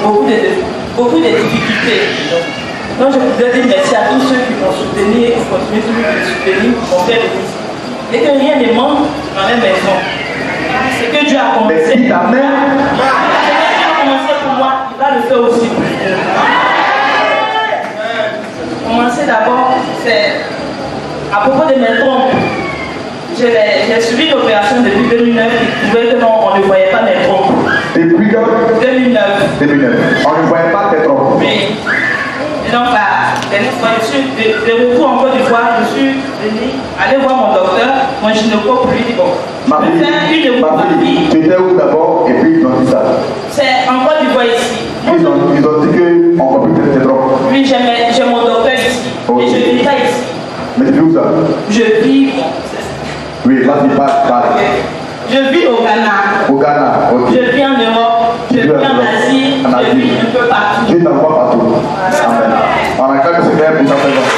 beaucoup de difficultés. Donc je voudrais dire merci à tous ceux qui m'ont soutenu et qui continuent toujours de me soutenir pour faire des visites. Et que rien ne manque dans les maisons. C'est que Dieu a commencé. Merci ta mère. Dieu a commencé pour moi, il va le faire aussi pour vous. Commencer d'abord, c'est à propos de mes trompes. J'ai suivi l'opération depuis 2009 et trouvais que non, on ne voyait pas mes trompes. Depuis quand? 2009. 2009. On ne voyait pas tes trompes. Oui. Et donc la dernière fois, je suis de retour en Côte d'Ivoire, je suis venu aller voir mon docteur, mon gynéco, pour lui dire bon, je fais une échographie. Tu étais où d'abord et puis ils ont dit ça? C'est en Côte d'Ivoire ici. Ils ont dit qu'on peut peut-être tes trompes. Oui, j'ai mon docteur ici. Okay. Et je ne vis pas ici. Mais tu vis où ça? Je vis. Oui, là tu parles. Je vis au Ghana. Au Ghana, ok. Je vis en Europe, je vis en Asie, je vis un peu partout. Dieu t'envoie partout. Amen. On a quand même ce faire pour ta présence.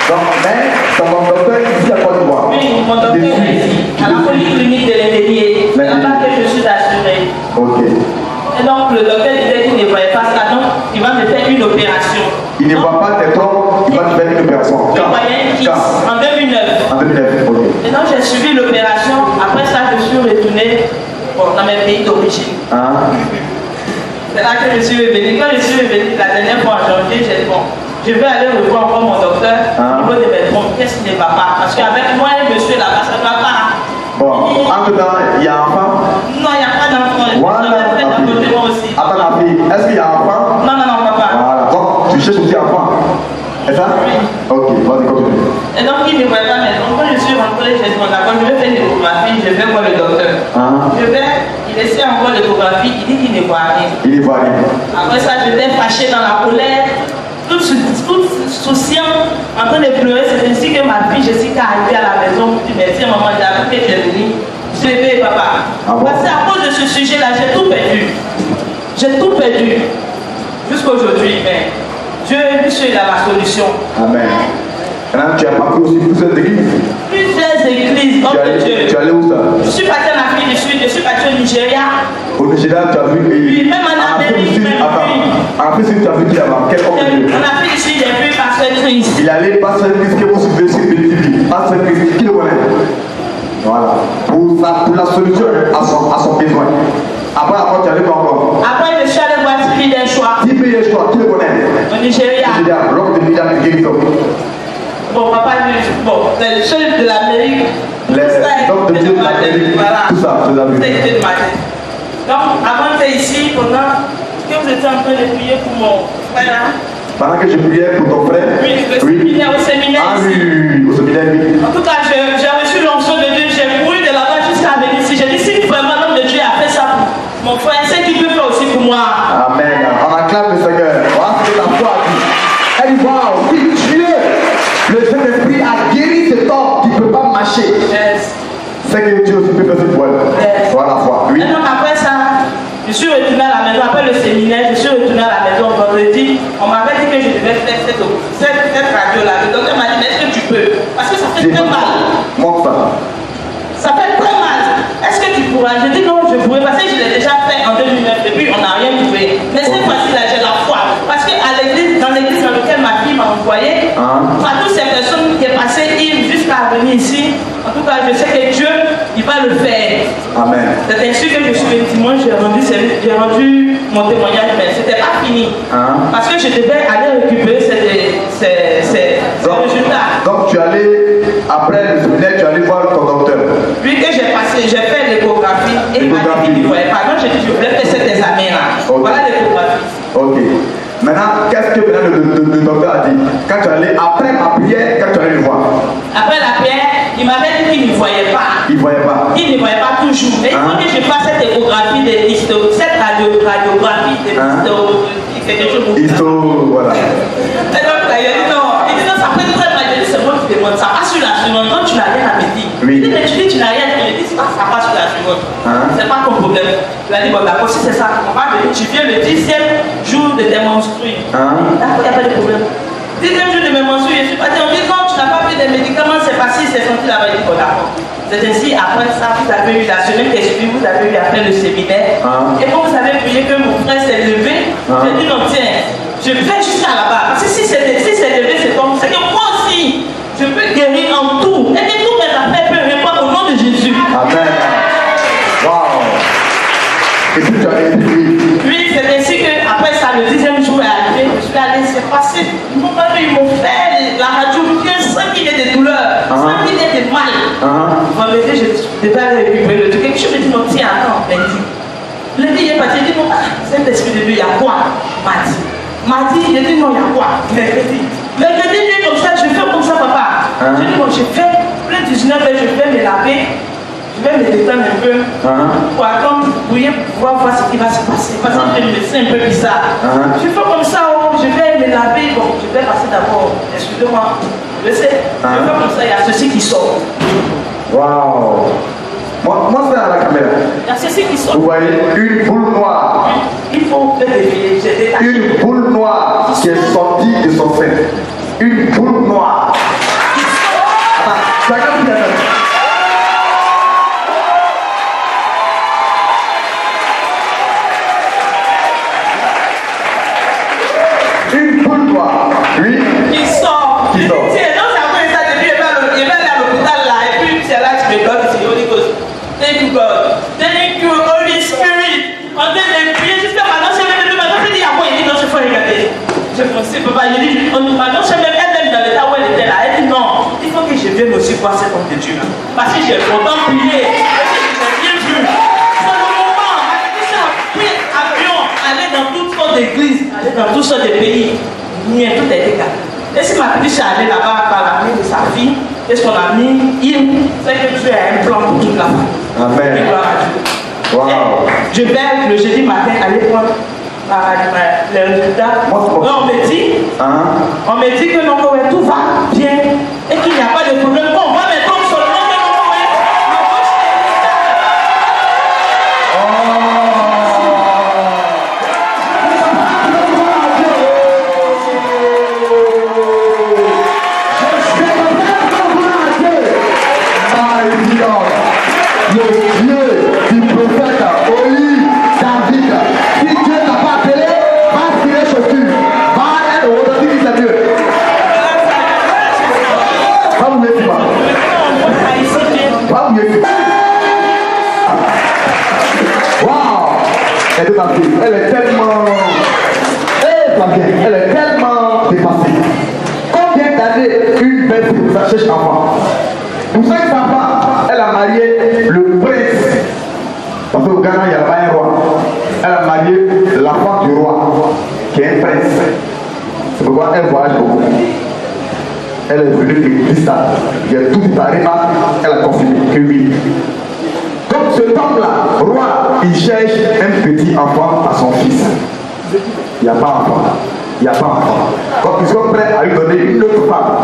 Donc, mais c'est mon docteur ici à Côte d'Ivoire. Oui, mon docteur est ici, à la polyclinique de l'Indénié. C'est là-bas que je suis assurée. Ok. Et donc, le docteur disait qu'il ne voyait pas ça, donc il va me faire une opération. Il ne voit pas tes trompes, il va te faire une opération. Il voyait une kyste en 2009. En 2009, ok. Et donc, j'ai suivi l'opération. Après ça, je suis retournée dans mes pays d'origine. C'est là que je suis revenue. Quand je suis revenue la dernière fois en janvier, j'ai dit bon, je vais aller revoir encore mon docteur au niveau de mes trompes. Qu'est-ce qui ne va pas? Parce qu'avec moi et monsieur là-bas, ça ne va pas. Bon, entre temps, il y a un enfant? Non, il n'y a pas d'enfant. Voilà. Aussi. Attends, ma fille, est-ce qu'il y a un enfant? Non, papa. Voilà, donc tu cherches aussi un enfant. C'est ça? Oui. Ok, vas-y, continue. Et donc, il ne voit pas mes trompes. Quand je suis rentrée, j'ai dit bon, d'accord, je vais faire une échographie, je vais voir le docteur. Il essaie encore l'échographie, il dit qu'il ne voit rien. Il ne voit rien. Après ça, j'étais fâchée dans la colère, toute souciante, en train de pleurer. C'est ainsi que ma fille Jessica est arrivée à la maison pour dire merci maman, j'ai appris que tu es venue. Je l'ai dit papa. Parce qu'à cause de ce sujet-là, j'ai tout perdu. J'ai tout perdu. Jusqu'aujourd'hui, mais Dieu il a la solution. Amen. Maintenant, tu as parcouru aussi plusieurs églises. Plusieurs églises, homme de Dieu. Tu es allé où ça? Je suis partie en Afrique du Sud, je suis partie au Nigeria. Au Nigeria, tu as vu. Oui, même en Amérique, même. En Afrique du Sud, tu as vu qui là-bas? Quel homme de Dieu? En Afrique du Sud, j'ai vu Pasteur Christ. Il allait Pasteur Christ qui vous suivez sur Bénéfice. Pasteur Christ, qui le connaît? Voilà. Pour la solution à son besoin. Après, tu allais voir encore. Après, je suis allé voir Tipi d'un choix. Tipi d'un choix, qui le connaît? Au Nigeria. L'homme de Nigeria qui guérison. Bon, papa, bon, c'est le chef de l'Amérique. L'homme de Dieu de l'Amérique. Voilà. Tout ça, tu as vu. C'est de ma tête. Donc, avant d'être ici, pendant que vous étiez en train de prier pour mon frère. Pendant que je priais pour ton frère. Oui, le séminaire, au séminaire. Ah oui, au séminaire, oui. En tout cas, j'ai reçu l'onction de Dieu, j'ai couru de là-bas jusqu'à venir ici. J'ai dit, si vraiment l'homme de Dieu a fait ça pour mon frère, c'est qu'il peut faire aussi pour moi. Amen. On acclame le Seigneur. Voilà ce que la foi a dit. Elle dit, waouh, oui, Dieu, le Saint-Esprit a guéri cet homme qui ne peut pas marcher. Yes. C'est que Dieu aussi peut faire ce problème. Yes. Voilà la foi. Oui. Et donc après ça, je suis retournée à la maison, après le séminaire, je suis retournée à la maison vendredi. On m'avait dit que je devais faire cette radio-là. Le docteur m'a dit, mais est-ce que tu peux? Parce que ça fait très mal. Montre ça. Ça fait très mal. Est-ce que tu pourras? J'ai dit non, je pourrais, parce que je l'ai déjà fait en 2009, depuis on n'a rien trouvé. Mais cette fois-ci-là, j'ai la foi. Parce que dans l'église dans laquelle ma fille m'a envoyé, par toutes ces personnes qui sont passées jusqu'à venir ici, en tout cas, je sais que Dieu, il va le faire. Amen. C'est ainsi que je suis venu dimanche, j'ai rendu mon témoignage, mais ce n'était pas fini. Parce que je devais aller récupérer ces résultats. Donc tu allais, après le séminaire, tu allais voir ton docteur. Puis que j'ai fait l'échographie et il m'a dit qu'il ne voyait pas. Donc j'ai dit, je voulais faire cet examen-là. Okay. Voilà l'échographie. Ok. Maintenant, qu'est-ce que le docteur a dit? Quand tu allais, après ma prière, quand tu allais le voir? Après la prière, il m'avait dit qu'il ne voyait pas. Il ne voyait pas. Il ne voyait pas toujours. Mais il faut que je fasse cette échographie de cette radiographie de quelque chose de voilà. Et donc, il a dit non. Il dit non, ça fait très mal. Il dit c'est moi qui demande. Ça passe sur la suivante. Quand tu n'as rien à me dire. Oui. Il dit mais tu dis tu n'as rien à me dire. Ça passe sur la suivante. C'est pas ton problème. Il a dit bon d'accord, si c'est ça, on va venir. Tu viens le 10e jour de tes menstrues. D'accord, il n'y a pas de problème. 10e jour de mes menstrues, je suis parti. On dit non, tu n'as pas pris des médicaments, c'est facile, c'est senti là-bas. Il dit bon d'accord. C'est ainsi, après ça, vous avez eu la semaine qui est suivie, vous avez eu à faire le séminaire. Et quand vous avez prié que mon frère J'ai dit non, tiens, je vais jusqu'à là-bas. Parce que si c'est levé, c'est comme ça. Que moi aussi, je peux guérir en tout. Et que toutes mes affaires peuvent répondre au nom de Jésus. Amen. Wow. Et puis tu as été. Oui, c'est ainsi qu'après ça, le 10e jour est arrivé. Je suis allé, c'est passé. Ils m'ont fait la radio bien sans qu'il y ait des douleurs, sans qu'il y ait des mal. Ils m'ont dit, je devais aller récupérer le truc. Et puis je me dis, non, tiens, attends, ben dis. Le dit, il est parti, il dit, non, cet esprit de Dieu, il y a quoi? Mardi, il a dit, non, il y a quoi? Mercredi, il est comme ça, je fais comme ça, papa. J'ai dit, bon, je fais, le 19 heures, je vais me laver. Je vais me détendre un peu pour attendre, pour pouvoir voir ce qui va se passer. Parce que je me sens un peu bizarre. Je fais comme ça, je vais me laver. Bon, je vais passer d'abord. Excusez-moi. Je sais. Je fais comme ça, il y a ceci qui sort. Waouh. Moi, c'est à la caméra. Il y a ceci qui sort. Vous voyez une boule noire. Il faut le défiler. Une boule noire qui est sortie de son sein. Une boule noire. Une boule noire. Oui. Qui sort. Qui sort. C'est non, ça fait ça depuis, il va aller à l'hôpital là. Et puis c'est là que je me donne ici. Holy Ghost. Thank you God. Thank you Holy Spirit. En train de prier jusqu'à maintenant, je vais maintenant, je dis à quoi il dit non, je faut regarder. Je pensais, papa, il dit, maintenant, je vais elle-même dans l'état où elle était là. Elle dit non, il faut que je vienne aussi voir cet homme de Dieu. Parce que j'ai longtemps prié. J'ai bien vu. C'est le moment. Elle a pris avion, aller dans toutes sortes d'églises, aller dans toutes sortes de pays. Rien, tout est égal. Et si ma petite est allée là-bas par la main de sa fille, et son ami, c'est que Dieu a un plan pour toute la famille. Amen. Gloire à Dieu. Wow. Je vais le jeudi matin aller prendre les résultats. On me dit que non, tout va bien et qu'il n'y a pas de problème. Bon, on va maintenant seulement que non, le Dieu du prophète Oli David. Si Dieu t'a pas appelé, va tirer chaussures. Va être au rôle de Dieu. Va vous mettre pas. Va vous mettre. Waouh! Elle est partie. Elle est tellement. Elle est tellement dépassée. Combien d'années une belle fille ça cherche enfant? Pour 5 enfants, elle a marié le prince. Parce qu'au Ghana, il n'y a pas un roi. Elle a marié l'enfant du roi, qui est un prince. C'est pourquoi elle voyage beaucoup. Elle est venue de cristal. Il y a tout préparé, elle a confirmé que oui. Donc ce homme-là, roi, il cherche un petit enfant à son fils. Il n'y a pas enfant. Il n'y a pas enfant. Donc ils sont prêts à lui donner une autre femme.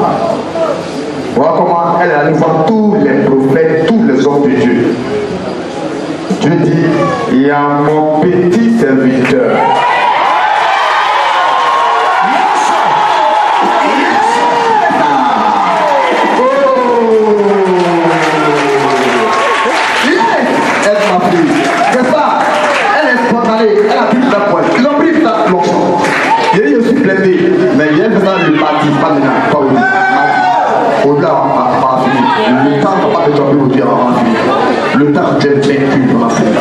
Voilà comment elle est allée voir tous les prophètes, tous les hommes de Dieu. Dieu dit, il y a mon petit serviteur. Elle m'a pris. C'est ça. Elle est spontanée. Elle a pris la pointe. Ils ont pris la l'onction. Il dit, je suis blessé. Mais il y a besoin de partir. Pas maintenant. Pas aujourd'hui. Au-delà, on va finir. Le temps ne va pas te tomber aujourd'hui avant de finir. Le temps de Dieu est vaincu, on va finir.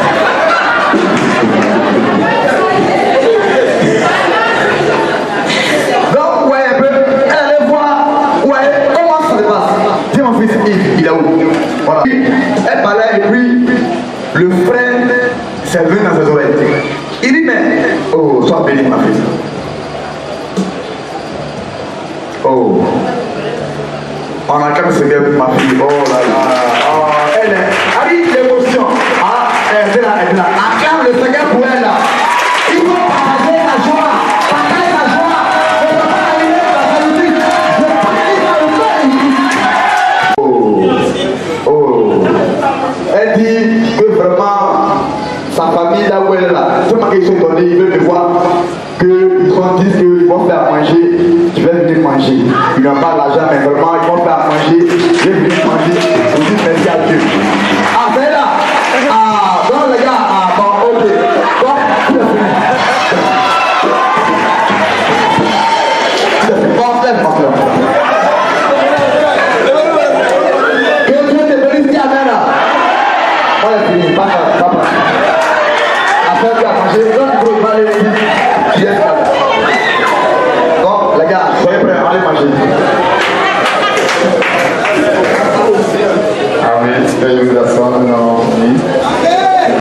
Donc, ouais, elle allait voir, ouais, comment ça se passe. Dis mon fils Yves, il est où? Voilà. Elle parlait et puis le frère s'est venu dans ses oreilles. Il dit, mais, oh, sois béni, ma fille. Oh. On a comme c'est bien ma fille. Oh là là. Oh, elle est. Allez, l'émotion. Ah, elle est là, elle est là. Acclame le Seigneur pour elle là. Il faut partager la joie. Partager la joie. Je ne peux pas arriver à la saluer. Je partage dans le cœur. Oh. Elle dit que vraiment, sa famille là où elle est là, seulement qu'ils sont donnés, ils veulent me voir. Qu'ils disent qu'ils vont faire manger, tu vas venir manger. Ils n'ont pas l'argent, mais vraiment, ils vont faire manger, je vais venir manger. Ils disent merci à Dieu. Ah, c'est là. Ah, donc les gars, ah, bon, ok. Bon, Veuillez vous asseoir, nous allons finir.